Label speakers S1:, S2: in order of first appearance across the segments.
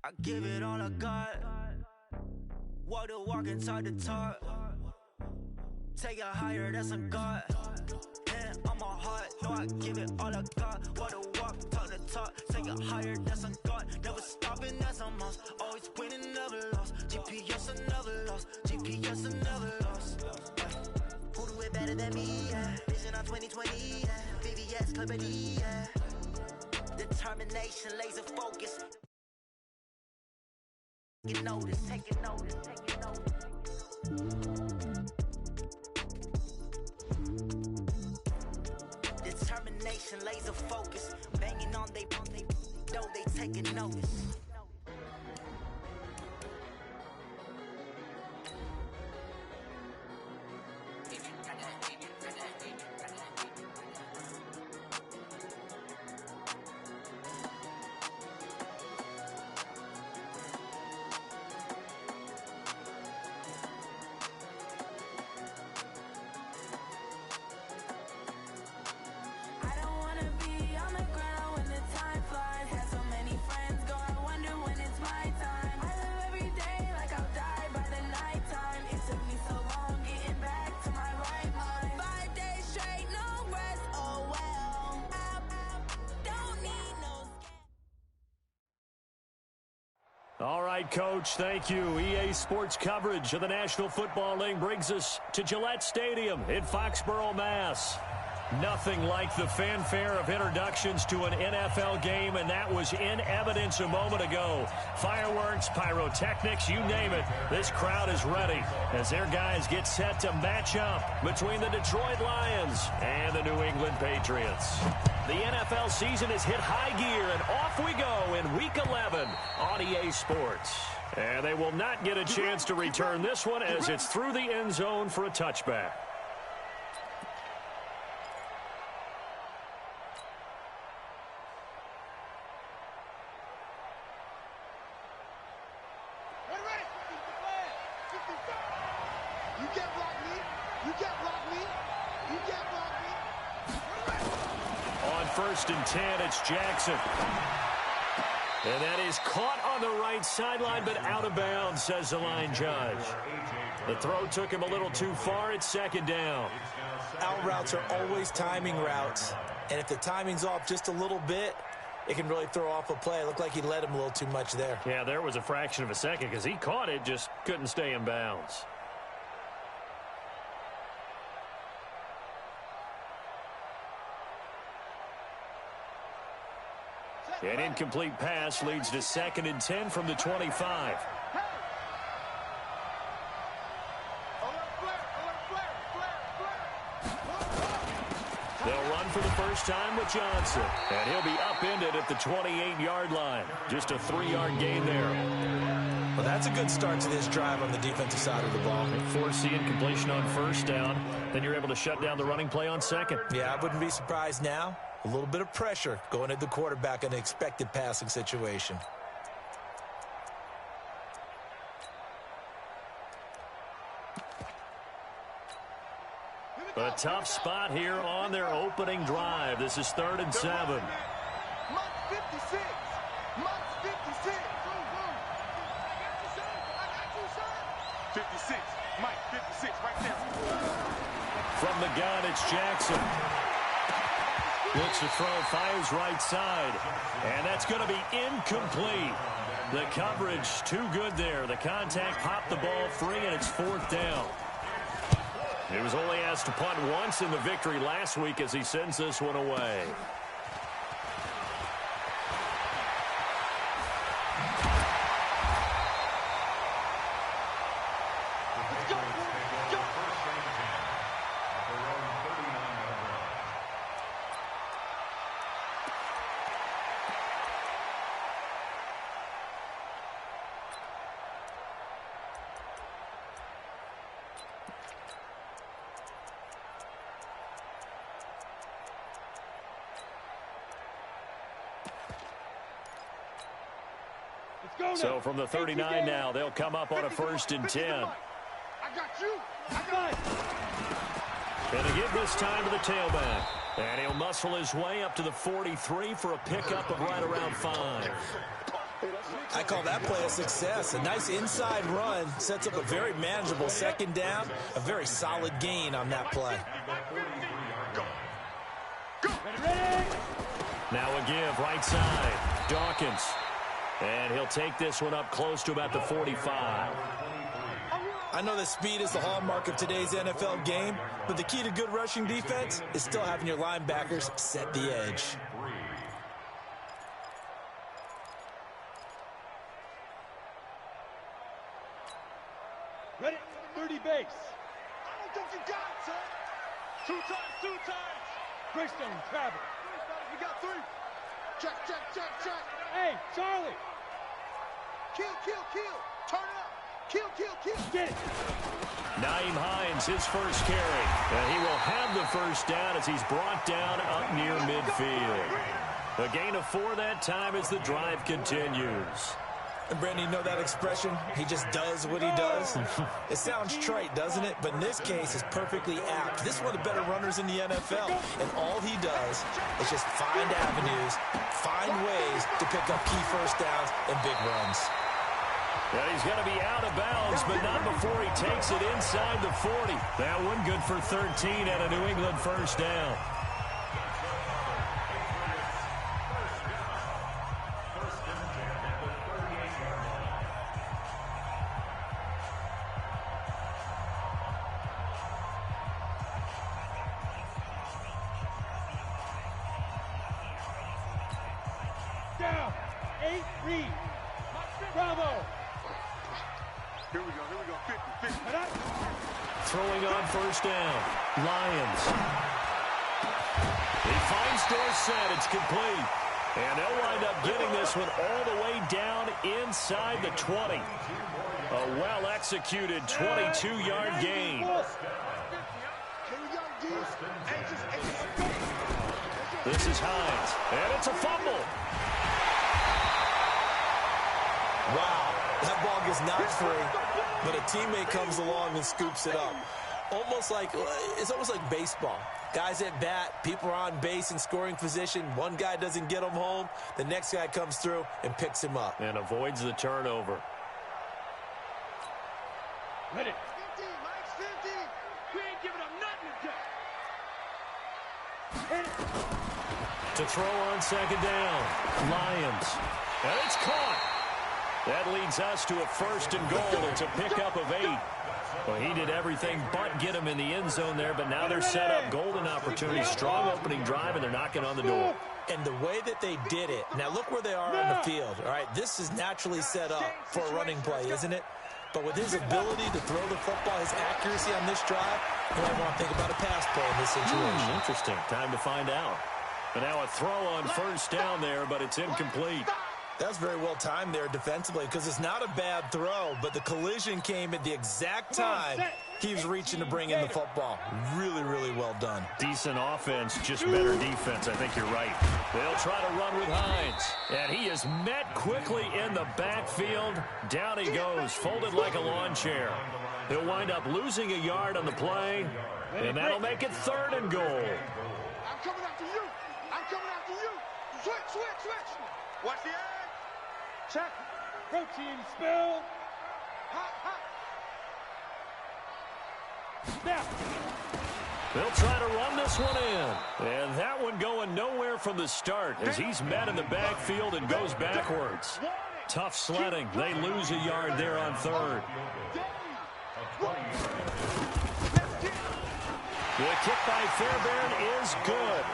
S1: I give it all I got. Walk the walk inside the talk. Take it higher, that's a God. And on my heart, no, I give it all I got. Walk the walk, talk the talk. Take it higher, that's a God. Never stopping, that's a must. Always winning, never lost. GPS, I never lost. GPS, I never lost. Who do it better than me? Yeah. Vision on 2020. Yeah. VVS, Clippity. Yeah. Determination, laser focus. Taking notice, taking notice, taking notice. Determination, laser focus. Banging on they know they taking notice.
S2: All right, Coach, thank you. EA Sports coverage of the National Football League brings us to Gillette Stadium in Foxborough, Mass. Nothing like the fanfare of introductions to an NFL game, and that was in evidence a moment ago. Fireworks, pyrotechnics, you name it. This crowd is ready as their guys get set to match up between the Detroit Lions and the New England Patriots. The NFL season has hit high gear, and off we go in Week 11 on EA Sports. And they will not get a chance to return this one as it's through the end zone for a touchback. First and 10, it's Jackson. And that is caught on the right sideline, but out of bounds, says the line judge. The throw took him a little too far. It's second down.
S3: Out routes are always timing routes. And if the timing's off just a little bit, it can really throw off a play. It looked like he led him a little too much there.
S2: Yeah, there was a fraction of a second because he caught it, just couldn't stay in bounds. An incomplete pass leads to second and 10 from the 25. They'll run for the first time with Johnson. And he'll be upended at the 28-yard line. Just a 3-yard gain there.
S3: Well, that's a good start to this drive on the defensive side of the ball.
S2: Force incompletion on first down. Then you're able to shut down the running play on second.
S3: Yeah, I wouldn't be surprised now. A little bit of pressure going at the quarterback in an expected passing situation.
S2: A tough spot here on their opening drive. This is 3rd and 7.
S4: 56, Mike, 56, right there.
S2: From the gun, it's Jackson. Looks to throw, fires right side. And that's going to be incomplete. The coverage too good there. The contact popped the ball free, and it's 4th down. He was only asked to punt once in the victory last week as he sends this one away. So from the 39 now, they'll come up on a 1st and 10.
S4: I got you. I got it.
S2: Gonna give this time to the tailback. And he'll muscle his way up to the 43 for a pickup of right around 5.
S3: I call that play a success. A nice inside run sets up a very manageable second down, a very solid gain on that play.
S2: Now a give, right side, Dawkins. And he'll take this one up close to about the 45.
S3: I know that speed is the hallmark of today's NFL game, but the key to good rushing defense is still having your linebackers set the edge.
S4: Ready? 30 base. I don't think you got it, son. Two times. Greystone, travel. We got 3. Check. Hey, Charlie. Kill. Turn up. Kill. Get it.
S2: Nyheim Hines, his first carry. And he will have the first down as he's brought down up near midfield. A gain of 4 that time as the drive continues.
S3: And Brandon, you know that expression? He just does what he does. It sounds trite, doesn't it? But in this case, it's perfectly apt. This is one of the better runners in the NFL. And all he does is just find avenues, find ways to pick up key first downs and big runs.
S2: Yeah, he's going to be out of bounds, but not before he takes it inside the 40. That one good for 13 and a New England first down.
S4: Down. 8 read. Bravo. Here we go. 50.
S2: Throwing on first down. Lions. He finds Dorsett. It's complete. And they'll wind up getting this one all the way down inside the 20. A well-executed 22-yard gain. This is Hines. And it's a fumble.
S3: Wow, that ball gets knocked free, but a teammate comes along and scoops it up. It's almost like baseball. Guys at bat, people are on base in scoring position. One guy doesn't get him home. The next guy comes through and picks him up.
S2: And avoids the turnover.
S4: Ready. 50, Mike's 50. We ain't giving up nothing to
S2: To throw on second down. Lions. And it's caught. That leads us to a first and goal. It's a pickup of 8. Well, he did everything but get him in the end zone there, but now they're set up. Golden opportunity, strong opening drive, and they're knocking on the door.
S3: And the way that they did it, now look where they are on the field. All right, this is naturally set up for a running play, isn't it? But with his ability to throw the football, his accuracy on this drive, you might want to think about a pass play in this situation.
S2: Interesting. Time to find out. But now a throw on first down there, but it's incomplete.
S3: That's very well timed there defensively because it's not a bad throw, but the collision came at the exact time he was reaching to bring in the football. Really, really well done.
S2: Decent offense, just better defense. I think you're right. They'll try to run with Hines, and he is met quickly in the backfield. Down he goes, folded like a lawn chair. He'll wind up losing a yard on the play, and that'll make it 3rd and goal.
S4: I'm coming after you. Switch. Watch the edge. Check. Protein spill. Hot. Snap.
S2: They'll try to run this one in. And that one going nowhere from the start as he's met in the backfield and goes backwards. Tough sledding. They lose a yard there on 3rd. The kick by Fairbairn is good.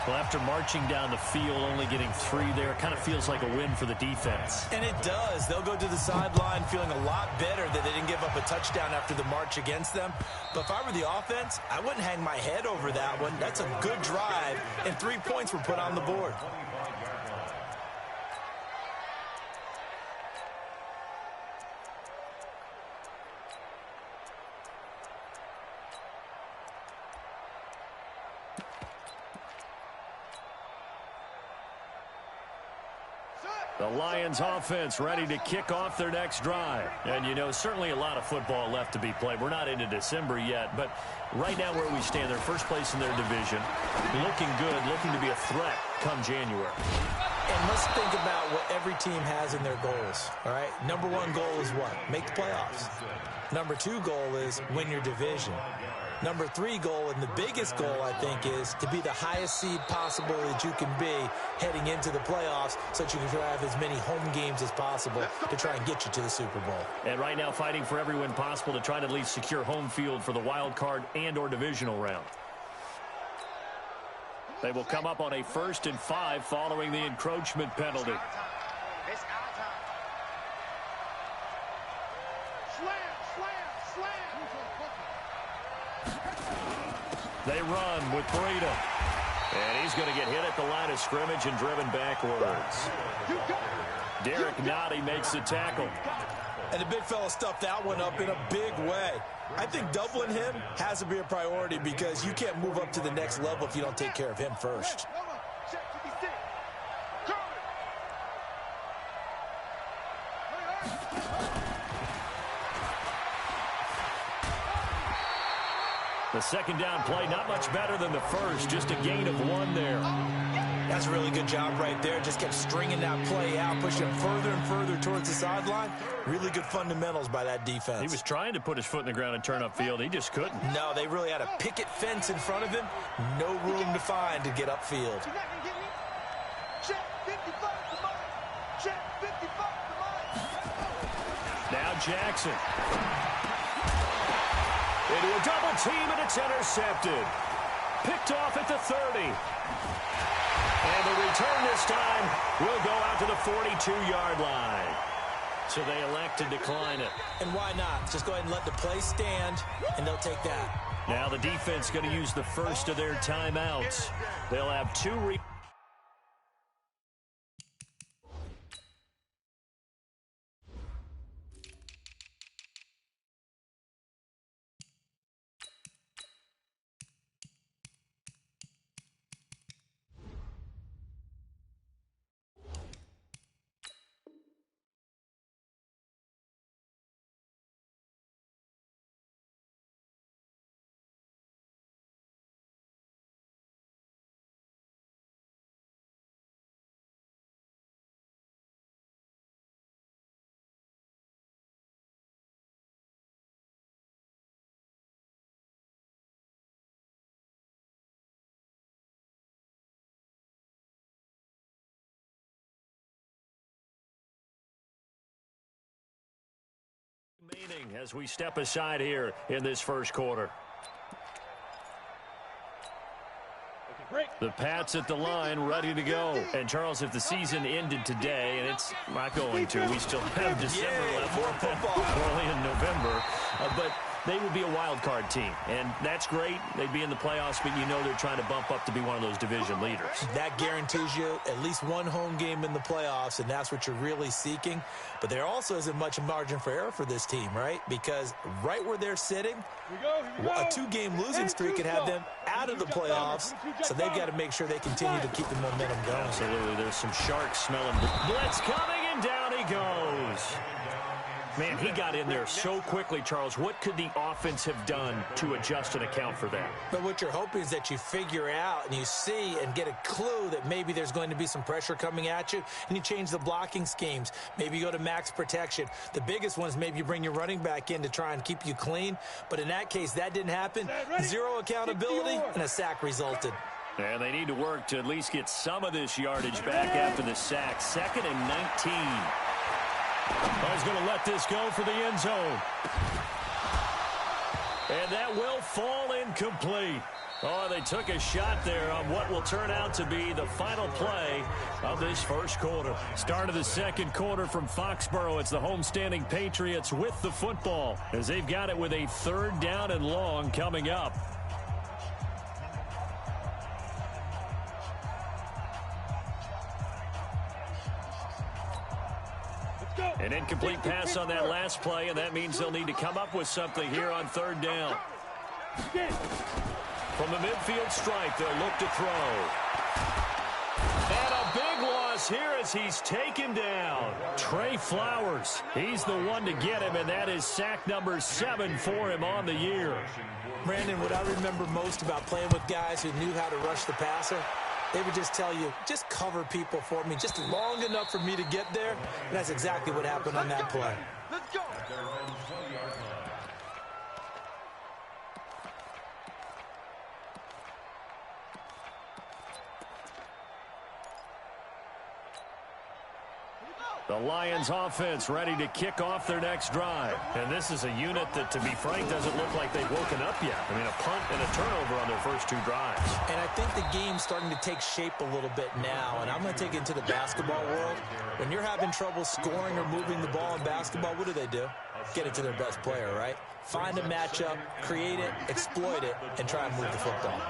S2: Well, after marching down the field, only getting 3 there, kind of feels like a win for the defense.
S3: And it does. They'll go to the sideline feeling a lot better that they didn't give up a touchdown after the march against them. But if I were the offense, I wouldn't hang my head over that one. That's a good drive, and 3 points were put on the board.
S2: The Lions offense ready to kick off their next drive. And, you know, certainly a lot of football left to be played. We're not into December yet, but right now where we stand, they're first place in their division. Looking good, looking to be a threat come January.
S3: And let's think about what every team has in their goals, all right? Number one goal is what? Make the playoffs. Number two goal is win your division. Number three goal, and the biggest goal, I think, is to be the highest seed possible that you can be heading into the playoffs so that you can have as many home games as possible to try and get you to the Super Bowl.
S2: And right now fighting for every win possible to try to at least secure home field for the wild card and or divisional round. They will come up on a 1st and 5 following the encroachment penalty. They run with Breida. And he's going to get hit at the line of scrimmage and driven backwards. Derek Nottie makes the tackle.
S3: And the big fella stuffed that one up in a big way. I think doubling him has to be a priority because you can't move up to the next level if you don't take care of him first.
S2: The second down play, not much better than the first, just a gain of 1 there.
S3: That's a really good job right there. Just kept stringing that play out, pushing him further and further towards the sideline. Really good fundamentals by that defense.
S2: He was trying to put his foot in the ground and turn upfield. He just couldn't.
S3: No, they really had a picket fence in front of him. No room to find to get upfield.
S2: Now Jackson. Into a double team, and it's intercepted. Picked off at the 30. And the return this time will go out to the 42-yard line. So they elect to decline it.
S3: And why not? Just go ahead and let the play stand, and they'll take that.
S2: Now the defense going to use the first of their timeouts. They'll have 2 remaining as we step aside here in this first quarter. The Pats at the line, ready to go. And, Charles, if the season ended today, and it's not going to, we still have December left,
S3: more football.
S2: early in November, but they would be a wild card team, and that's great. They'd be in the playoffs, but you know they're trying to bump up to be one of those division leaders.
S3: That guarantees you at least one home game in the playoffs, and that's what you're really seeking. But there also isn't much margin for error for this team, right? Because right where they're sitting, a 2-game losing streak could have them out of the playoffs, so they've got to make sure they continue to keep the momentum going.
S2: Absolutely. There's some sharks smelling. Blitz coming, and down he goes. Man, he got in there so quickly, Charles. What could the offense have done to adjust and account for that?
S3: But what you're hoping is that you figure out and you see and get a clue that maybe there's going to be some pressure coming at you, and you change the blocking schemes. Maybe you go to max protection. The biggest one is maybe you bring your running back in to try and keep you clean. But in that case, that didn't happen. Zero accountability, and a sack resulted.
S2: And they need to work to at least get some of this yardage back after the sack. 2nd and 19. He's going to let this go for the end zone. And that will fall incomplete. Oh, they took a shot there on what will turn out to be the final play of this first quarter. Start of the second quarter from Foxborough. It's the homestanding Patriots with the football as they've got it with a 3rd down and long coming up. An incomplete pass on that last play, and that means they'll need to come up with something here on 3rd down. From the midfield stripe, they'll look to throw. And a big loss here as he's taken down. Trey Flowers, he's the one to get him, and that is sack number 7 for him on the year.
S3: Brandon, what I remember most about playing with guys who knew how to rush the passer They would just tell you, just cover people for me, just long enough for me to get there. And that's exactly what happened on that play.
S4: Let's go.
S2: The Lions offense ready to kick off their next drive. And this is a unit that, to be frank, doesn't look like they've woken up yet. I mean, a punt and a turnover on their first two drives.
S3: And I think the game's starting to take shape a little bit now. And I'm going to take it into the basketball world. When you're having trouble scoring or moving the ball in basketball, what do? Get it to their best player, right? Find a matchup, create it, exploit it, and try and move the football.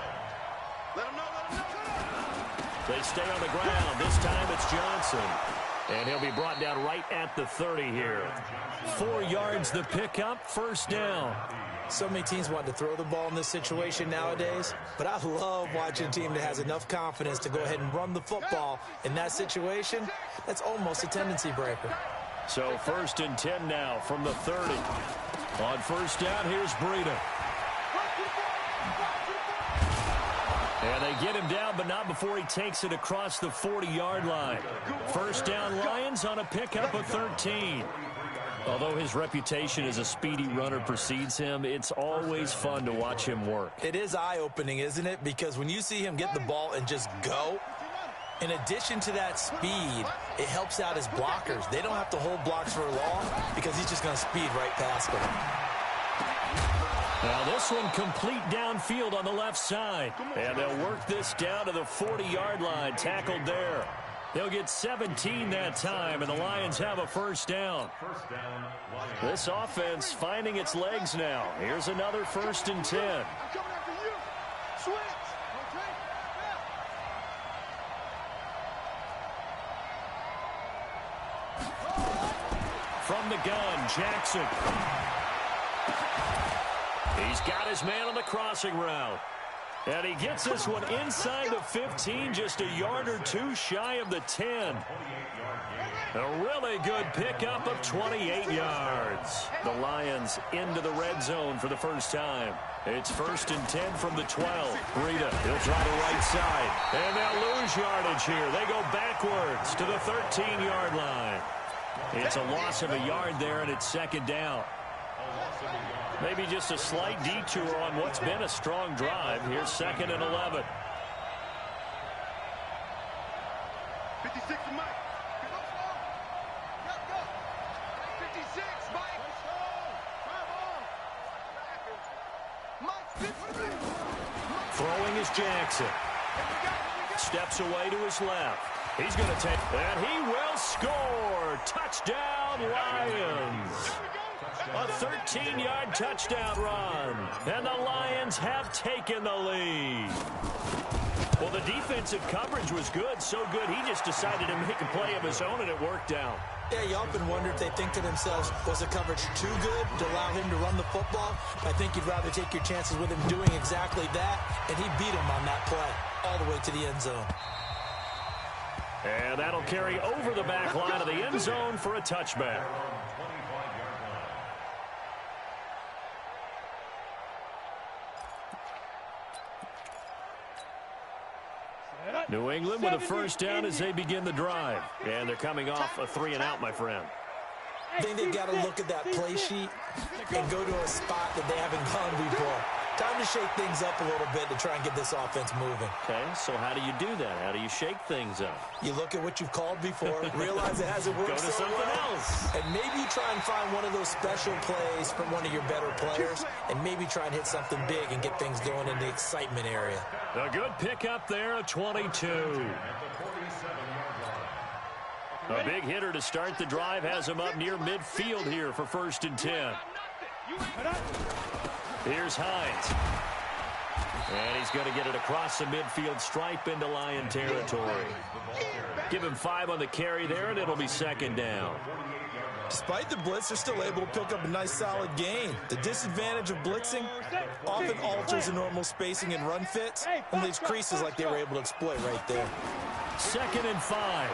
S2: They stay on the ground. This time it's Johnson. And he'll be brought down right at the 30 here. 4 yards the pickup, first down.
S3: So many teams want to throw the ball in this situation nowadays, but I love watching a team that has enough confidence to go ahead and run the football in that situation. That's almost a tendency breaker.
S2: So 1st and 10 now from the 30. On first down, here's Breida. And they get him down, but not before he takes it across the 40-yard line. First down, Lions on a pickup of 13. Although his reputation as a speedy runner precedes him, it's always fun to watch him work.
S3: It is eye-opening, isn't it? Because when you see him get the ball and just go, in addition to that speed, it helps out his blockers. They don't have to hold blocks for long because he's just going to speed right past them.
S2: Now this one complete downfield on the left side. And they'll work this down to the 40-yard line, tackled there. They'll get 17 that time, and the Lions have a first down. This offense finding its legs now. Here's another 1st and 10. From the gun, Jackson. He's got his man on the crossing route. And he gets this one inside the 15, just a yard or two shy of the 10. A really good pickup of 28 yards. The Lions into the red zone for the first time. It's 1st and 10 from the 12. Breida, he'll try the right side. And they'll lose yardage here. They go backwards to the 13-yard line. It's a loss of a yard there, and it's 2nd down. Maybe just a slight detour on what's been a strong drive. Here's 2nd and 11.
S4: 56, Mike. 56, Mike.
S2: Throwing is Jackson. Steps away to his left. He's going to take, and he will score. Touchdown, Lions. A 13-yard touchdown run. And the Lions have taken the lead. Well, the defensive coverage was good, so good he just decided to make a play of his own, and it worked out.
S3: Yeah, you often wonder if they think to themselves, was the coverage too good to allow him to run the football? I think you'd rather take your chances with him doing exactly that, and he beat him on that play all the way to the end zone.
S2: And that'll carry over the back line of the end zone for a touchback. New England with a first down as they begin the drive. And they're coming off a 3-and-out, my friend.
S3: I think they've got to look at that play sheet and go to a spot that they haven't gone before. Time to shake things up a little bit to try and get this offense moving.
S2: Okay, so how do you do that? How do you shake things up?
S3: You look at what you've called before, realize it hasn't worked
S2: Go to
S3: so
S2: something
S3: well,
S2: else.
S3: and maybe you try and find one of those special plays from one of your better players, and maybe try and hit something big and get things going in the excitement area.
S2: A good pickup there, a 22. A big hitter to start the drive has him up near midfield here for 1st and 10. Here's Hines. And he's going to get it across the midfield stripe into Lion territory. Give him 5 on the carry there, and it'll be 2nd down.
S3: Despite the blitz, they're still able to pick up a nice solid gain. The disadvantage of blitzing often alters the normal spacing and run fits and leaves creases like they were able to exploit right there.
S2: 2nd and 5.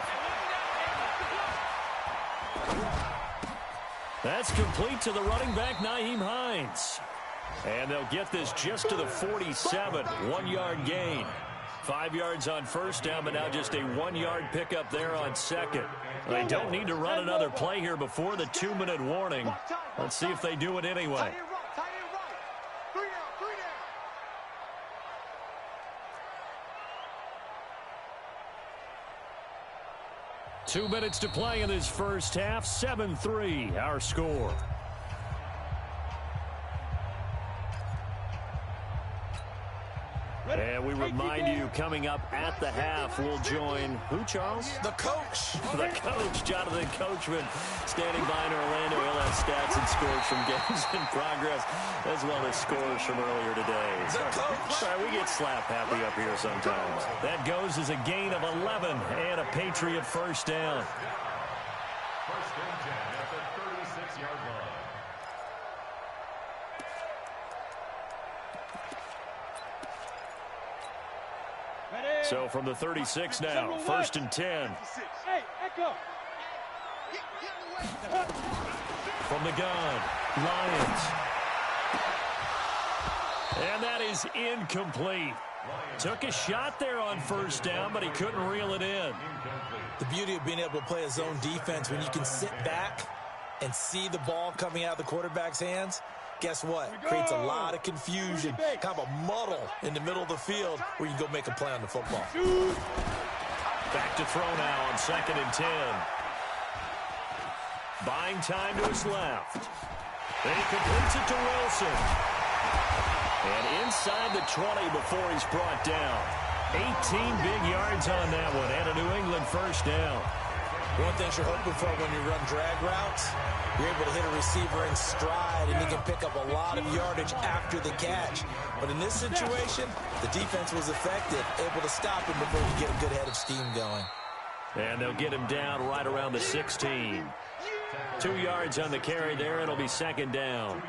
S2: That's complete to the running back, Nyheim Hines. And they'll get this just to the 47, 1-yard gain. 5 yards on first down, but now just a 1-yard pickup there on second. They don't need to run another play here before the 2-minute warning. Let's see if they do it anyway. 2 minutes to play in this first half. 7-3, our score. And we remind you, coming up at the half, we'll join who, Charles?
S3: The coach.
S2: The coach, Jonathan Coachman, standing by in Orlando. He'll have stats and scores from games in progress, as well as scores from earlier today.
S3: The coach.
S2: Sorry, we get slap happy up here sometimes. That goes as a gain of 11 and a Patriot first down.
S5: First and 10 at the 36-yard line.
S2: So from the 36 now, first and 10.
S4: Hey, Echo.
S2: From the gun, Lions. And that is incomplete. Took a shot there on first down, but he couldn't reel it in.
S3: The beauty of being able to play a zone defense when you can sit back and see the ball coming out of the quarterback's hands. Guess what? Creates a lot of confusion, kind of a muddle in the middle of the field where you can go make a play on the football.
S2: Back to throw now on second and 10. Buying time to his left. Then he completes it to Wilson. And inside the 20 before he's brought down. 18 big yards on that one and a New England first down.
S3: One thing you're hoping for when you run drag routes, you're able to hit a receiver in stride, and he can pick up a lot of yardage after the catch. But in this situation, the defense was effective, able to stop him before he get a good head of steam going.
S2: And they'll get him down right around the 16. 2 yards on the carry there. It'll be second down.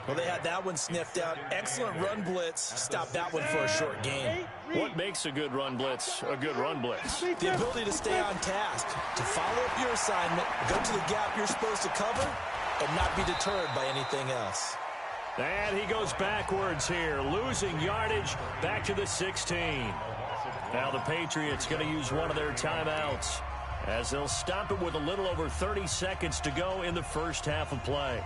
S3: Well, they had that one sniffed out. Excellent run blitz. Stopped that one for a short gain.
S2: What makes a good run blitz a good run blitz?
S3: The ability to stay on task, to follow up your assignment, go to the gap you're supposed to cover, and not be deterred by anything else.
S2: And he goes backwards here, losing yardage back to the 16. Now the Patriots going to use one of their timeouts as they'll stop it with a little over 30 seconds to go in the first half of play.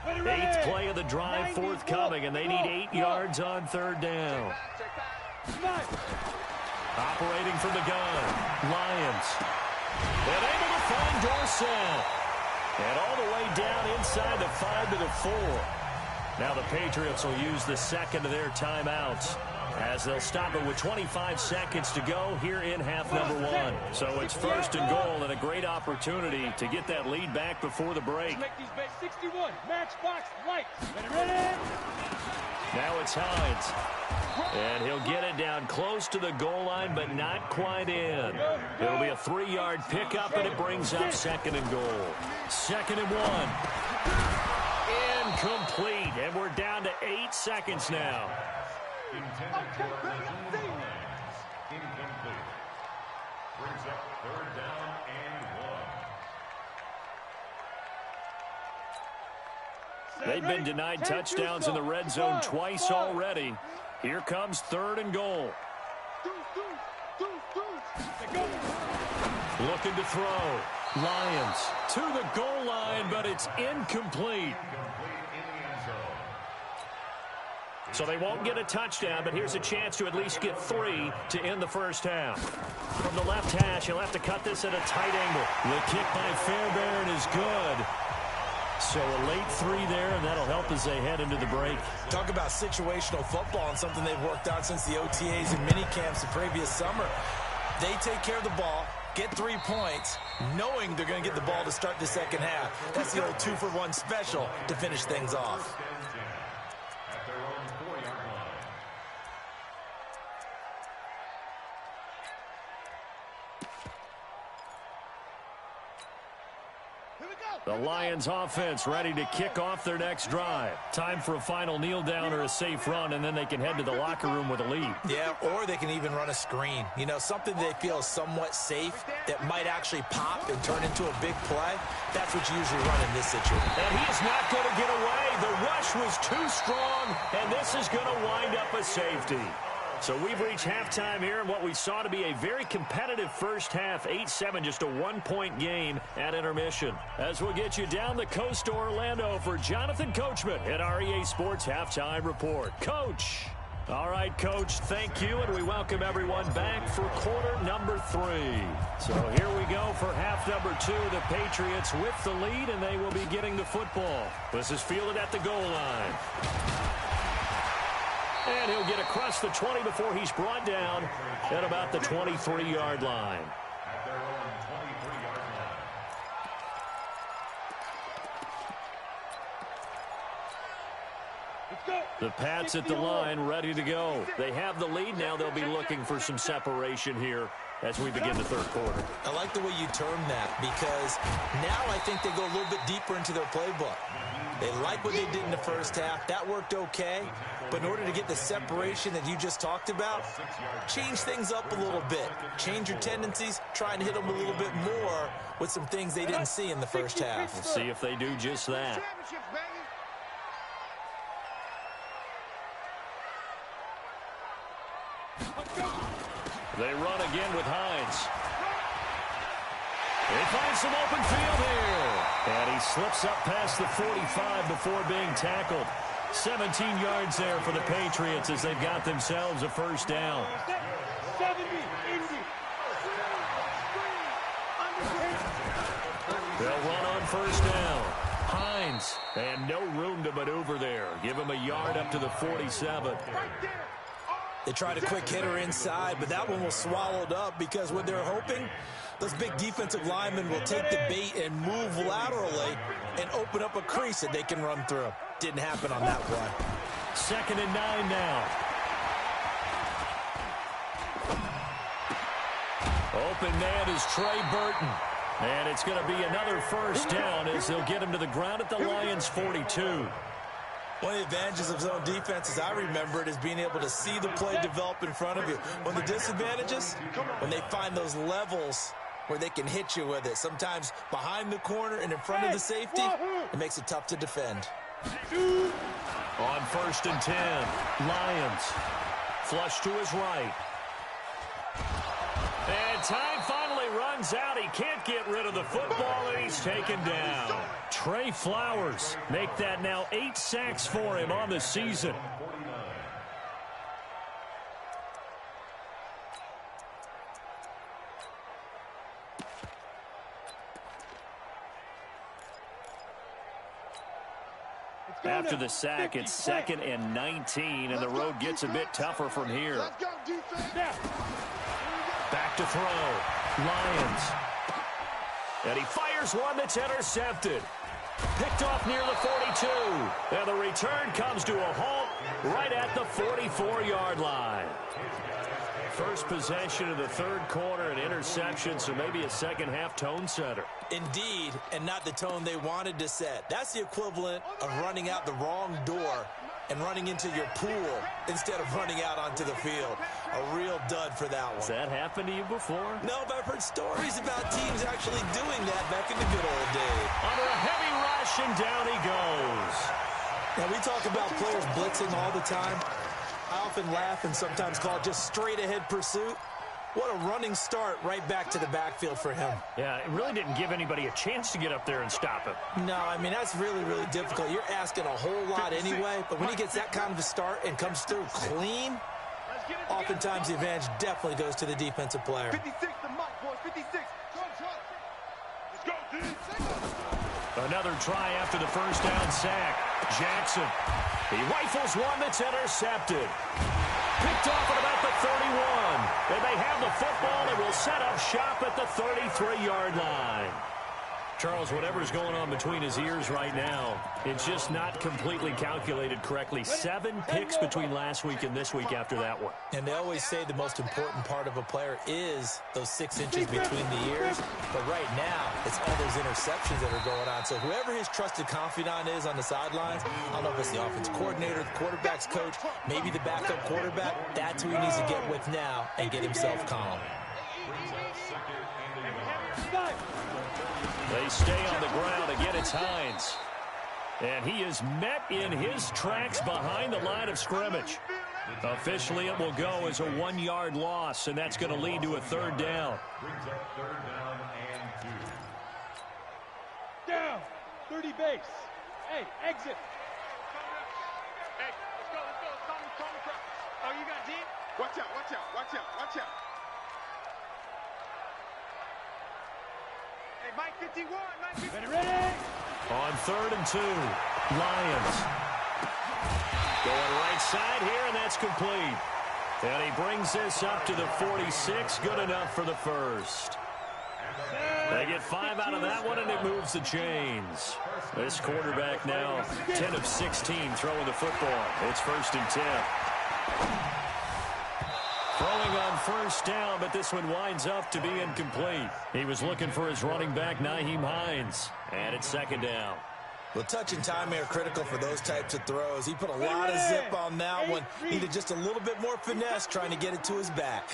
S2: 8th play of the drive forthcoming, and they need 8 yards on third down. Operating from the gun, Lions. And able to find Dorsett. And all the way down inside the 5 to the 4. Now the Patriots will use the second of their timeouts as they'll stop it with 25 seconds to go here in half number 1. So it's first and goal and a great opportunity to get that lead back before the break.
S4: Make these bets 61. Matchbox lights. Ready?
S2: Now it's Hines. And he'll get it down close to the goal line, but not quite in. It'll be a 3-yard pickup, and it brings up second and goal. Second and 1. Incomplete, and we're down to 8 seconds now.
S5: Intended for incomplete. Brings up third down and 1.
S2: They've been denied touchdowns in the red zone twice already. Here comes third and goal. Looking to throw. Lions to the goal line, but it's incomplete. So they won't get a touchdown, but here's a chance to at least get 3 to end the first half. From the left hash, he'll have to cut this at a tight angle. The kick by Fairbairn is good. So a late 3 there, and that'll help as they head into the break.
S3: Talk about situational football and something they've worked on since the OTAs and mini camps the previous summer. They take care of the ball, get 3 points, knowing they're going to get the ball to start the second half. That's the old 2-for-1 special to finish things off.
S5: At their own 4-yard line.
S2: The Lions offense ready to kick off their next drive. Time for a final kneel down or a safe run, and then they can head to the locker room with a lead.
S3: Yeah, or they can even run a screen. You know, something they feel is somewhat safe that might actually pop and turn into a big play. That's what you usually run in this situation.
S2: And he is not going to get away. The rush was too strong, and this is going to wind up a safety. So we've reached halftime here in what we saw to be a very competitive first half, 8-7, just a one-point game at intermission. As we'll get you down the coast to Orlando for Jonathan Coachman at our EA Sports Halftime Report. Coach. All right, Coach, thank you, and we welcome everyone back for quarter number 3. So here we go for half number 2. The Patriots with the lead, and they will be getting the football. This is fielded at the goal line. And he'll get across the 20 before he's brought down at about the 23-yard line. The Pats at the line, ready to go. They have the lead. Now they'll be looking for some separation here as we begin the third quarter.
S3: I like the way you term that, because now I think they go a little bit deeper into their playbook. They like what they did in the first half. That worked okay. But in order to get the separation that you just talked about, change things up a little bit. Change your tendencies. Try and hit them a little bit more with some things they didn't see in the first half.
S2: We'll see if they do just that. They run again with Hines. They find some open field here. And he slips up past the 45 before being tackled. 17 yards there for the Patriots as they've got themselves a first down.
S4: 70, Indy.
S2: They'll run on first down. Hines, and no room to maneuver there. Give him a yard up to the 47.
S3: They tried a quick hitter inside, but that one was swallowed up because what they're hoping, those big defensive linemen will take the bait and move laterally and open up a crease that they can run through. Didn't happen on that play.
S2: 2nd and 9 now. Open man is Trey Burton. And it's going to be another first down as they'll get him to the ground at the Lions' 42.
S3: One of the advantages of zone defense, as I remember it, is being able to see the play develop in front of you. One of the disadvantages, when they find those levels where they can hit you with it. Sometimes behind the corner and in front of the safety, it makes it tough to defend.
S2: On 1st and 10, Lions. Flush to his right. And time finally runs out. He can't get rid of the football, and he's taken down. Trey Flowers make that now 8 sacks for him on the season. After the sack, it's 2nd and 19, and the road gets a bit tougher from here. Back to throw. Lions. And he fires one that's intercepted. Picked off near the 42. And the return comes to a halt right at the 44-yard line. First possession of the third quarter, an interception, so maybe a second-half tone setter.
S3: Indeed, and not the tone they wanted to set. That's the equivalent of running out the wrong door and running into your pool instead of running out onto the field. A real dud for that one.
S2: Has that happened to you before?
S3: No, but I've heard stories about teams actually doing that back in the good old days.
S2: Under a heavy rush, and down he goes.
S3: Now, we talk about players blitzing all the time. I often laugh and sometimes call it just straight-ahead pursuit. What a running start right back to the backfield for him.
S2: Yeah, it really didn't give anybody a chance to get up there and stop him.
S3: No, I mean, that's really, really difficult. You're asking a whole lot anyway, but when he gets that kind of a start and comes through clean, oftentimes the advantage definitely goes to the defensive player.
S4: 56, the mic, boys, 56. Let's go, dude.
S2: Another try after the first down sack. Jackson. He rifles one that's intercepted. Picked off at about the 31. And they have the football and will set up shop at the 33-yard line. Charles, whatever's going on between his ears right now, it's just not completely calculated correctly. 7 picks between last week and this week after that one.
S3: And they always say the most important part of a player is those 6 inches between the ears. But right now, it's all those interceptions that are going on. So whoever his trusted confidant is on the sidelines, I don't know if it's the offensive coordinator, the quarterback's coach, maybe the backup quarterback, that's who he needs to get with now and get himself calm.
S2: They stay on the ground. Again, it's Hines. And he is met in his tracks behind the line of scrimmage. Officially, it will go as a 1-yard loss, and that's going to lead to a third down.
S5: Brings up third down and 2.
S4: Down. 30 base. Hey, exit.
S6: Hey, let's go. Calm the crowd. Oh, you got deep? Watch out. Hey, Mike 51.
S4: Ready.
S2: On 3rd and 2, Lions. Going right side here, and that's complete. And he brings this up to the 46. Good enough for the first. They get 5 out of that one, and it moves the chains. This quarterback now 10 of 16 throwing the football. It's 1st and 10. Throwing on first down, but this one winds up to be incomplete. He was looking for his running back, Nyheim Hines. And it's 2nd down.
S3: Well, touch and time are critical for those types of throws. He put a lot of zip on that one. Needed just a little bit more finesse trying to get it to his back.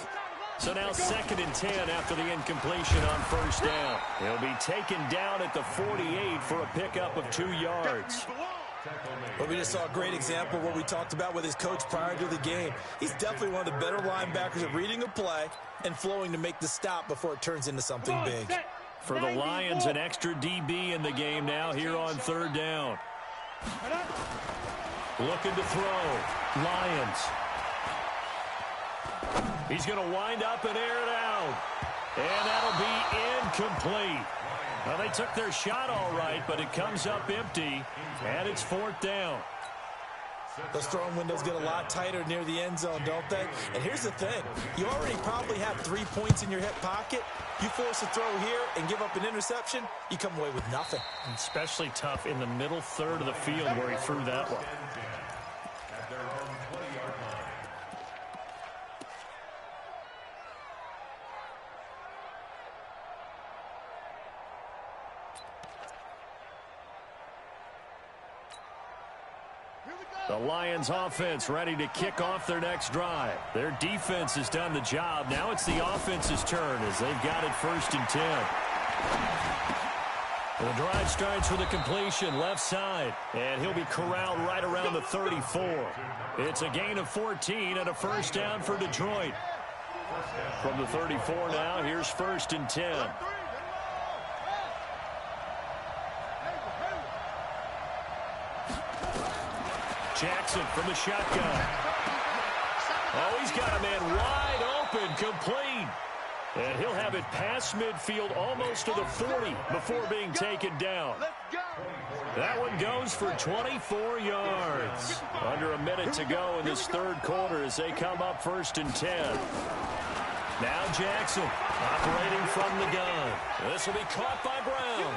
S2: So now 2nd and 10 after the incompletion on first down. He'll be taken down at the 48 for a pickup of 2 yards.
S3: Well, we just saw a great example of what we talked about with his coach prior to the game. He's definitely one of the better linebackers at reading a play and flowing to make the stop before it turns into something big.
S2: For the Lions, an extra DB in the game now here on 3rd down. Looking to throw. Lions. He's going to wind up and air it out. And that'll be incomplete. Well, they took their shot all right, but it comes up empty, and it's 4th down.
S3: Those throwing windows get a lot tighter near the end zone, don't they? And here's the thing. You already probably have 3 points in your hip pocket. You force a throw here and give up an interception, you come away with nothing.
S2: Especially tough in the middle third of the field where he threw that one.
S5: At their own 20-yard line.
S2: The Lions offense ready to kick off their next drive. Their defense has done the job. Now it's the offense's turn as they've got it 1st and 10. The drive starts with a completion left side, and he'll be corralled right around the 34. It's a gain of 14 and a first down for Detroit. From the 34 now, here's 1st and 10. Jackson from the shotgun. Oh, he's got a man wide open, complete. And he'll have it past midfield almost to the 40 before being taken down. That one goes for 24 yards. Under a minute to go in this 3rd quarter as they come up 1st and 10. Now Jackson operating from the gun. This will be caught by Brown.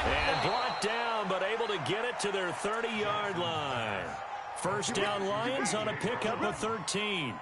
S2: And brought down, but able to get it to their 30-yard line. First down Lions on a pickup of 13.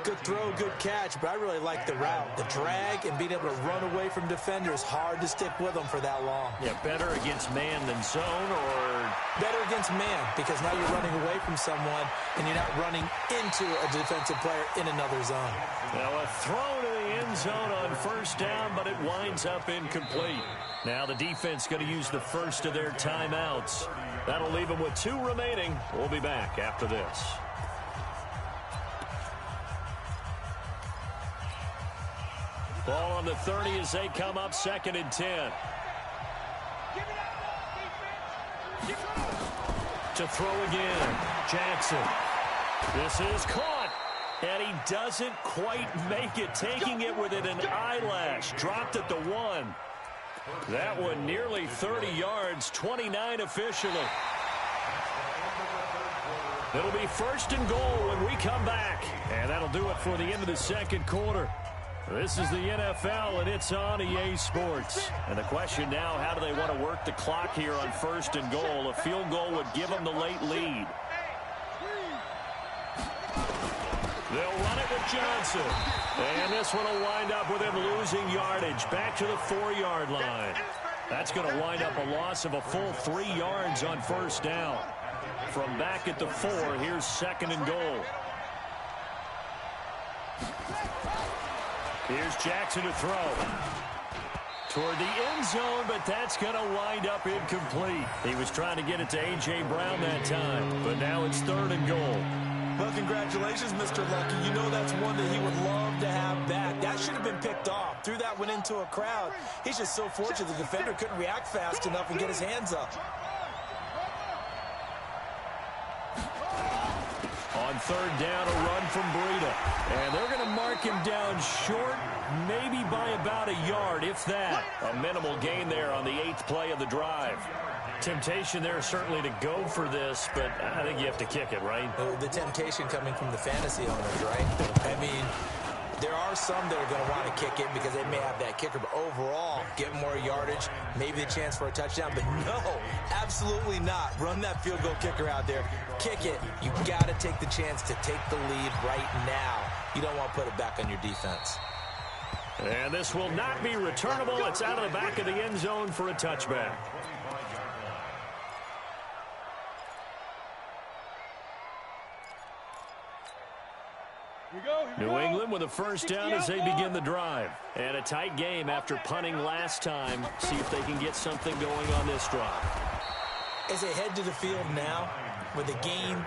S3: Good throw, good catch, but I really like the route. The drag and being able to run away from defenders, hard to stick with them for that long.
S2: Yeah, better against man than zone, or
S3: better against man, because now you're running away from someone and you're not running into a defensive player in another zone.
S2: Now a throw to the end zone on first down, but it winds up incomplete. Now the defense going to use the first of their timeouts. That'll leave them with 2 remaining. We'll be back after this. Ball on the 30 as they come up 2nd and 10. To throw again, Jackson. This is caught, and he doesn't quite make it, taking it within an eyelash. Dropped at the 1. That one nearly 30 yards, 29 officially. It'll be 1st and goal when we come back, and that'll do it for the end of the 2nd quarter. This is the NFL, and it's on EA Sports. And the question now, how do they want to work the clock here on 1st and goal? A field goal would give them the late lead. They'll run it with Johnson. And this one will wind up with him losing yardage back to the 4-yard line. That's going to wind up a loss of a full 3 yards on first down. From back at the 4, here's 2nd and goal. Here's Jackson to throw. Toward the end zone, but that's going to wind up incomplete. He was trying to get it to A.J. Brown that time, but now it's 3rd and goal.
S3: Well, congratulations, Mr. Lucky. You know that's one that he would love to have back. That should have been picked off. Threw that one into a crowd. He's just so fortunate the defender couldn't react fast enough and get his hands up.
S2: On third down, a run from Breida. And they're going to mark him down short, maybe by about a yard, if that. A minimal gain there on the 8th play of the drive. Temptation there certainly to go for this, but I think you have to kick it, right?
S3: The temptation coming from the fantasy owners, right? I mean, there are some that are going to want to kick it because they may have that kicker, but overall, get more yardage, maybe a chance for a touchdown. But no, absolutely not. Run that field goal kicker out there. Kick it. You got to take the chance to take the lead right now. You don't want to put it back on your defense.
S2: And this will not be returnable. It's out of the back of the end zone for a touchback. New England with a first down as they begin the drive. And a tight game after punting last time. See if they can get something going on this drive.
S3: As they head to the field now, with the game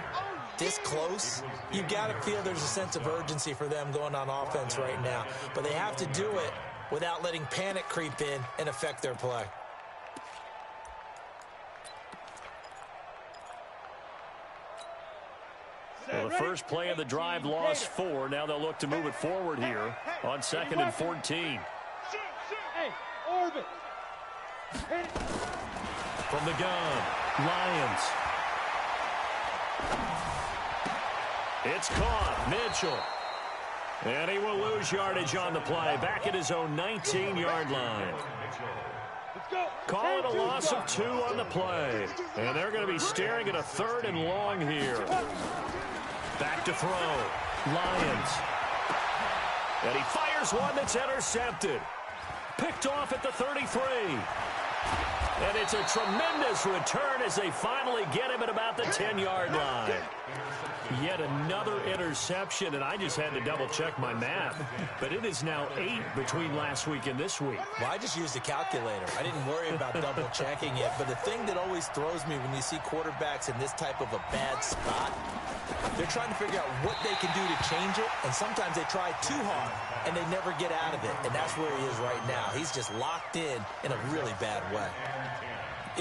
S3: this close, you've got to feel there's a sense of urgency for them going on offense right now. But they have to do it without letting panic creep in and affect their play.
S2: Well, the first play of the drive lost 4. Now they'll look to move it forward here on 2nd and 14.
S4: Hey, orbit.
S2: From the gun, Lions. It's caught, Mitchell. And he will lose yardage on the play, back at his own 19-yard line. Call it a loss of 2 on the play. And they're going to be staring at a 3rd and long here. Back to throw. Lions. And he fires one that's intercepted. Picked off at the 33. And it's a tremendous return as they finally get him at about the 10-yard line. Yet another interception, and I just had to double-check my math. But it is now 8 between last week and this week.
S3: Well, I just used a calculator. I didn't worry about double-checking it. But the thing that always throws me when you see quarterbacks in this type of a bad spot, they're trying to figure out what they can do to change it, and sometimes they try too hard, and they never get out of it. And that's where he is right now. He's just locked in a really bad way.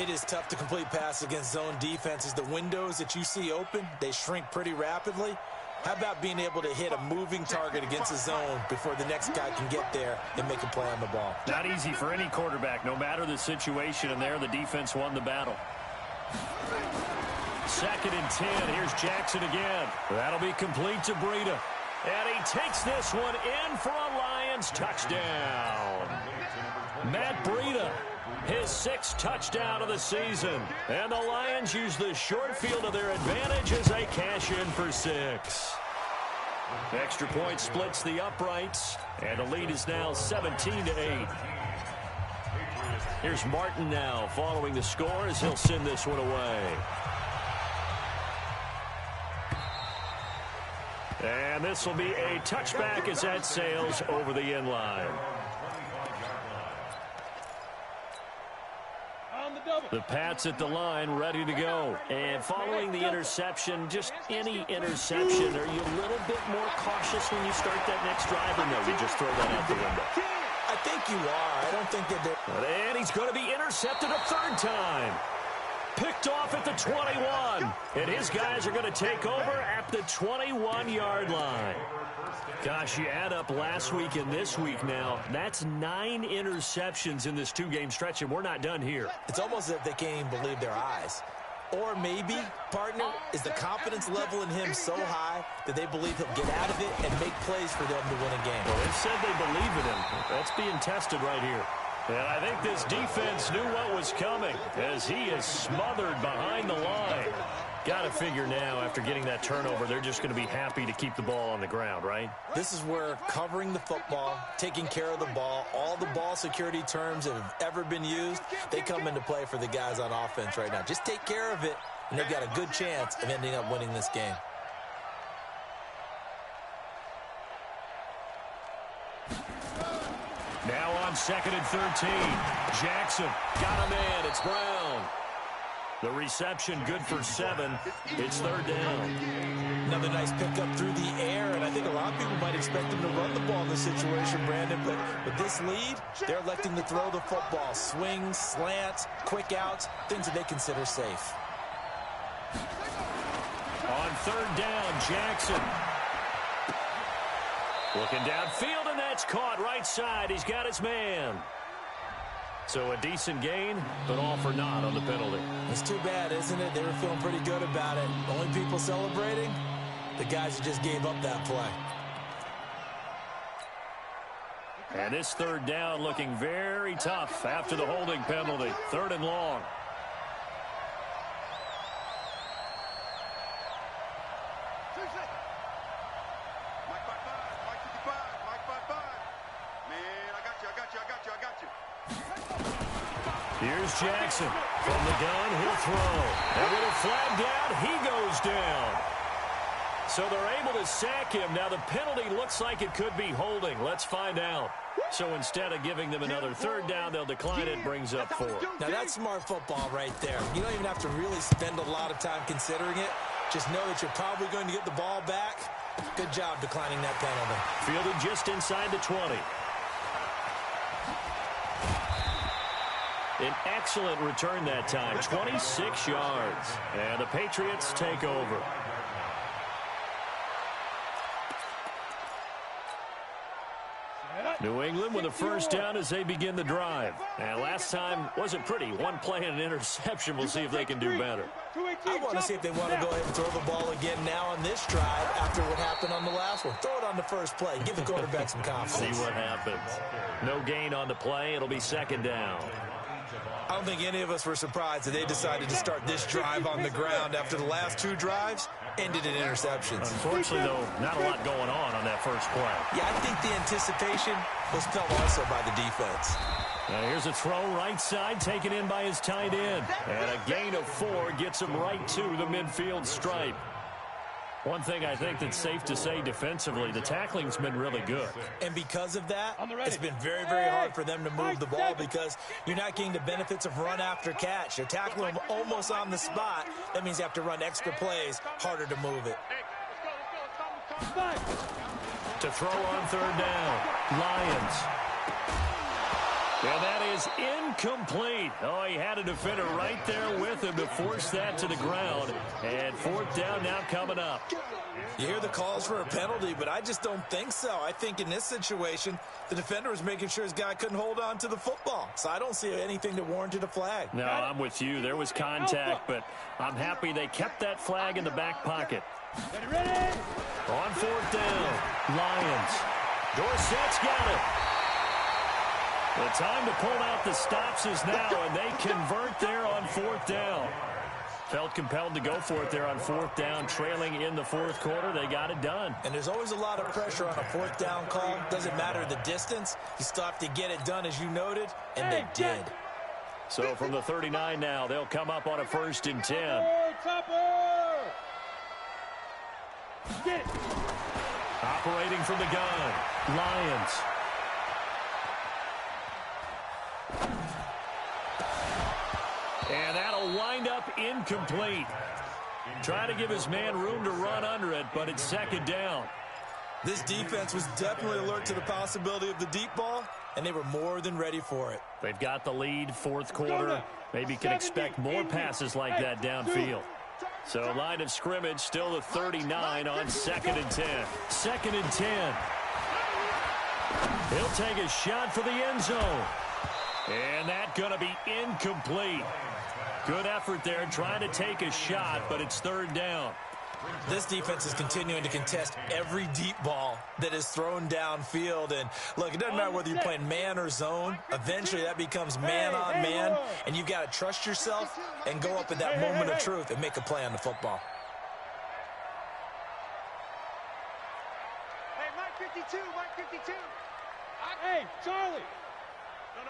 S3: It is tough to complete passes against zone defenses. The windows that you see open, they shrink pretty rapidly. How about being able to hit a moving target against a zone before the next guy can get there and make a play on the ball?
S2: Not easy for any quarterback, no matter the situation, and there the defense won the battle. 2nd and 10. Here's Jackson again. That'll be complete to Breida. And he takes this one in for a Lions touchdown. Matt Breida, his 6th touchdown of the season. And the Lions use the short field to their advantage as they cash in for 6. Extra point splits the uprights. And the lead is now 17-8. Here's Martin now following the score as he'll send this one away. And this will be a touchback as that sails over the end line. The Pats at the line, ready to go. And following the interception, just any interception, are you a little bit more cautious when you start that next drive, or no, you just throw that out the window?
S3: I think you are. I don't think that they're...
S2: And he's going to be intercepted a 3rd time. Picked off at the 21. And his guys are going to take over at the 21-yard line. Gosh, you add up last week and this week now, that's 9 interceptions in this 2-game stretch, and we're not done here.
S3: It's almost as if they can't even believe their eyes. Or maybe, partner, is the confidence level in him so high that they believe he'll get out of it and make plays for them to win a game.
S2: Well, they said they believe in him. That's being tested right here. And I think this defense knew what was coming as he is smothered behind the line. Got to figure now, after getting that turnover, they're just going to be happy to keep the ball on the ground, right?
S3: This is where covering the football, taking care of the ball, all the ball security terms that have ever been used, they come into play for the guys on offense right now. Just take care of it, and they've got a good chance of ending up winning this game.
S2: Now on 2nd and 13. Jackson got him in. It's Brown. The reception good for 7. It's third down.
S3: Another nice pickup through the air, and I think a lot of people might expect him to run the ball in this situation, Brandon, but with this lead, they're electing to throw the football. Swings, slants, quick outs, things that they consider safe.
S2: On third down, Jackson. Looking downfield, and that's caught right side. He's got his man. So a decent gain, but all for naught on the penalty.
S3: It's too bad, isn't it? They were feeling pretty good about it. Only people celebrating, the guys who just gave up that play.
S2: And this third down looking very tough after the holding penalty. Third and long. Here's Jackson. From the gun, he'll throw. And with a flag down, he goes down. So they're able to sack him. Now the penalty looks like it could be holding. Let's find out. So instead of giving them another third down, they'll decline it. Brings up 4.
S3: Now that's smart football right there. You don't even have to really spend a lot of time considering it. Just know that you're probably going to get the ball back. Good job declining that penalty.
S2: Fielded just inside the 20. An excellent return that time, 26 yards. And the Patriots take over. New England with a first down as they begin the drive. And last time wasn't pretty. One play and an interception. We'll see if they can do better.
S3: I want to see if they want to go ahead and throw the ball again now on this drive after what happened on the last one. Throw it on the first play. Give the quarterback some confidence.
S2: See what happens. No gain on the play. It'll be second down.
S3: I don't think any of us were surprised that they decided to start this drive on the ground after the last 2 drives ended in interceptions.
S2: Unfortunately, though, not a lot going on that first play.
S3: Yeah, I think the anticipation was felt also by the defense.
S2: Now here's a throw right side taken in by his tight end. And a gain of 4 gets him right to the midfield stripe. One thing I think that's safe to say defensively, the tackling's been really good.
S3: And because of that, it's been very, very hard for them to move the ball because you're not getting the benefits of run after catch. You're tackling them almost on the spot. That means you have to run extra plays, harder to move it.
S2: To throw on third down, Lions. And that is incomplete. Oh, he had a defender right there with him to force that to the ground. And fourth down now coming up.
S3: You hear the calls for a penalty, but I just don't think so. I think in this situation, the defender was making sure his guy couldn't hold on to the football. So I don't see anything that warranted a flag.
S2: No, I'm with you. There was contact, but I'm happy they kept that flag in the back pocket.
S4: Ready?
S2: On fourth down, Lions. Dorsett's got it. The time to pull out the stops is now, and they convert there on fourth down. Felt compelled to go for it there on fourth down, trailing in the fourth quarter. They got it done.
S3: And there's always a lot of pressure on a fourth down call. Doesn't matter the distance. You still have to get it done, as you noted, and they did.
S2: So from the 39 now, they'll come up on a 1st and 10.
S4: Get it.
S2: Operating from the gun, Lions. And that'll wind up incomplete. Trying to give his man room to run under it, but it's second down.
S3: This defense was definitely alert to the possibility of the deep ball, and they were more than ready for it.
S2: They've got the lead, fourth quarter. Maybe can expect more passes like that downfield. So line of scrimmage still the 39 on 2nd and 10. 2nd and 10. He'll take a shot for the end zone. And that's going to be incomplete. Good effort there trying to take a shot, but it's third down.
S3: This defense is continuing to contest every deep ball that is thrown downfield. And, look, it doesn't matter whether you're playing man or zone. Eventually, that becomes man-on-man, and you've got to trust yourself and go up at that moment of truth and make a play on the football.
S6: Hey, Mike 52, Mike 52.
S4: Hey, Charlie.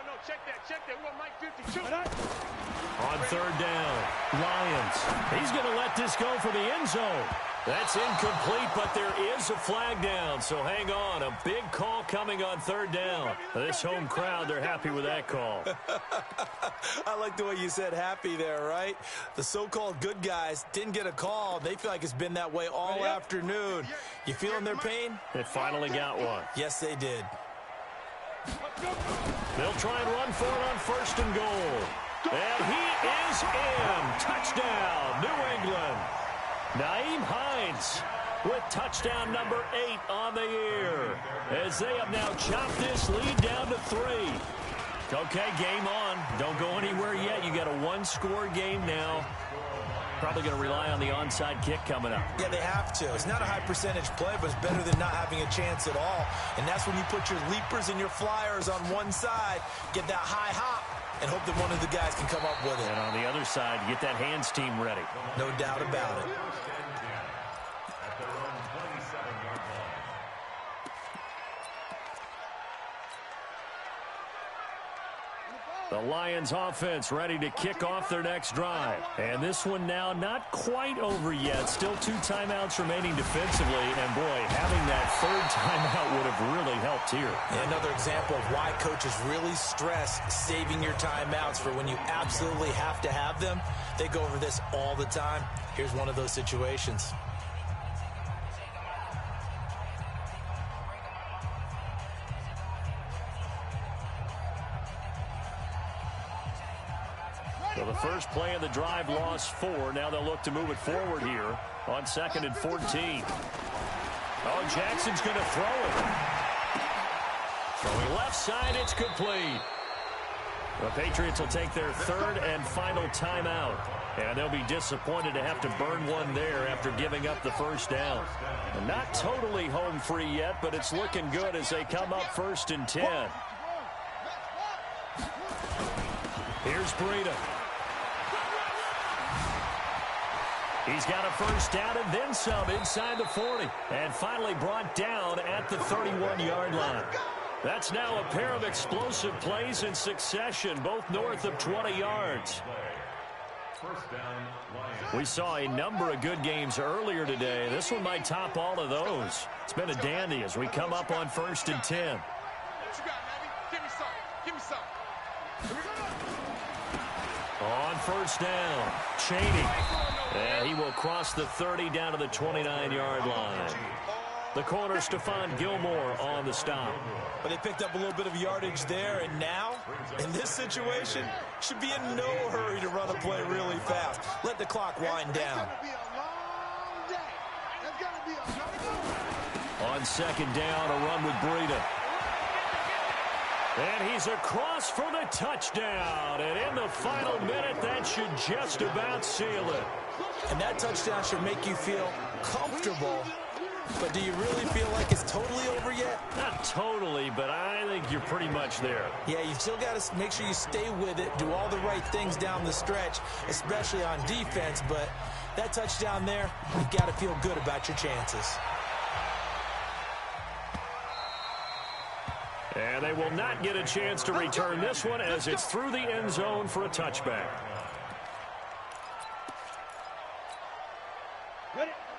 S6: No, check that. We want Mike 52.
S2: On third down, Lions. He's going to let this go for the end zone. That's incomplete, but there is a flag down, so hang on. A big call coming on third down. This home crowd, they're happy with that call.
S3: I like the way you said happy there, right? The so-called good guys didn't get a call. They feel like it's been that way all afternoon. You feeling their pain?
S2: They finally got one.
S3: Yes, they did.
S2: They'll try and run for it on first and goal. And he is in. Touchdown, New England. Nyheim Hines with touchdown number 8 on the year, as they have now chopped this lead down to 3. Okay, game on. Don't go anywhere yet. You got a one-score game now. Probably going to rely on the onside kick coming up.
S3: Yeah, they have to. It's not a high-percentage play, but it's better than not having a chance at all. And that's when you put your leapers and your flyers on one side, get that high hop, and hope that one of the guys can come up with it.
S2: And on the other side, get that hands team ready.
S3: No doubt about it.
S2: The Lions offense ready to kick off their next drive. And this one now not quite over yet. Still 2 timeouts remaining defensively. And, boy, having that third timeout would have really helped here.
S3: And another example of why coaches really stress saving your timeouts for when you absolutely have to have them. They go over this all the time. Here's one of those situations.
S2: So the first play of the drive lost 4. Now they'll look to move it forward here on 2nd and 14. Oh, Jackson's going to throw it. Throwing left side, it's complete. The Patriots will take their 3rd and final timeout. And they'll be disappointed to have to burn one there after giving up the first down. And not totally home free yet, but it's looking good as they come up 1st and 10. Here's Breida. He's got a first down and then some inside the 40. And finally brought down at the 31-yard line. That's now a pair of explosive plays in succession, both north of 20 yards. We saw a number of good games earlier today. This one might top all of those. It's been a dandy as we come up on 1st and 10.
S6: What you got, Navy? Give me some. Give me some.
S2: On first down, Chaney. And he will cross the 30 down to the 29-yard line. The corner, Stephon Gilmore, on the stop.
S3: But they picked up a little bit of yardage there, and now, in this situation, should be in no hurry to run a play really fast. Let the clock wind down.
S2: On 2nd down, a run with Breida. And he's across for the touchdown. And in the final minute, that should just about seal it.
S3: And that touchdown should make you feel comfortable. But do you really feel like it's totally over yet?
S2: Not totally, but I think you're pretty much there.
S3: Yeah, you still got to make sure you stay with it, do all the right things down the stretch, especially on defense. But that touchdown there, you've got to feel good about your chances.
S2: And they will not get a chance to return this one as it's through the end zone for a touchback.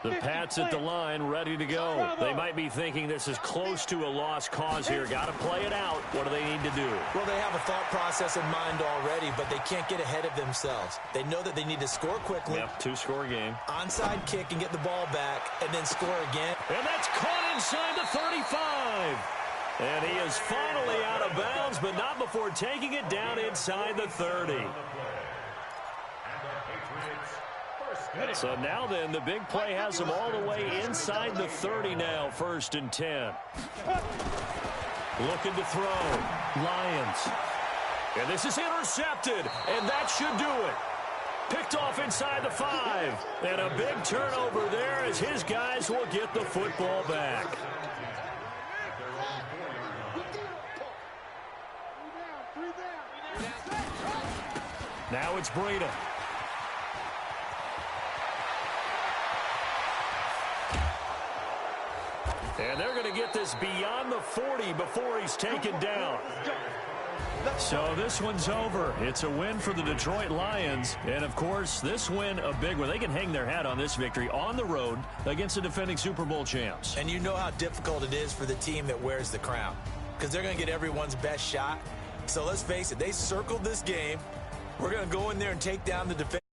S2: The Pats at the line, ready to go. They might be thinking this is close to a lost cause here. Got to play it out. What do they need to do?
S3: Well, they have a thought process in mind already, but they can't get ahead of themselves. They know that they need to score quickly.
S2: Yep, 2-score game.
S3: Onside kick and get the ball back, and then score again.
S2: And that's caught inside the 35. And he is finally out of bounds, but not before taking it down inside the 30. So now then, the big play has them all the way inside the 30 now, 1st and 10. Looking to throw. Lions. And this is intercepted, and that should do it. Picked off inside the 5. And a big turnover there as his guys will get the football back. Now it's Breida. And they're going to get this beyond the 40 before he's taken down. So this one's over. It's a win for the Detroit Lions. And, of course, this win a big one. They can hang their hat on this victory on the road against the defending Super Bowl champs.
S3: And you know how difficult it is for the team that wears the crown, because they're going to get everyone's best shot. So let's face it, they circled this game. We're going to go in there and take down the defense.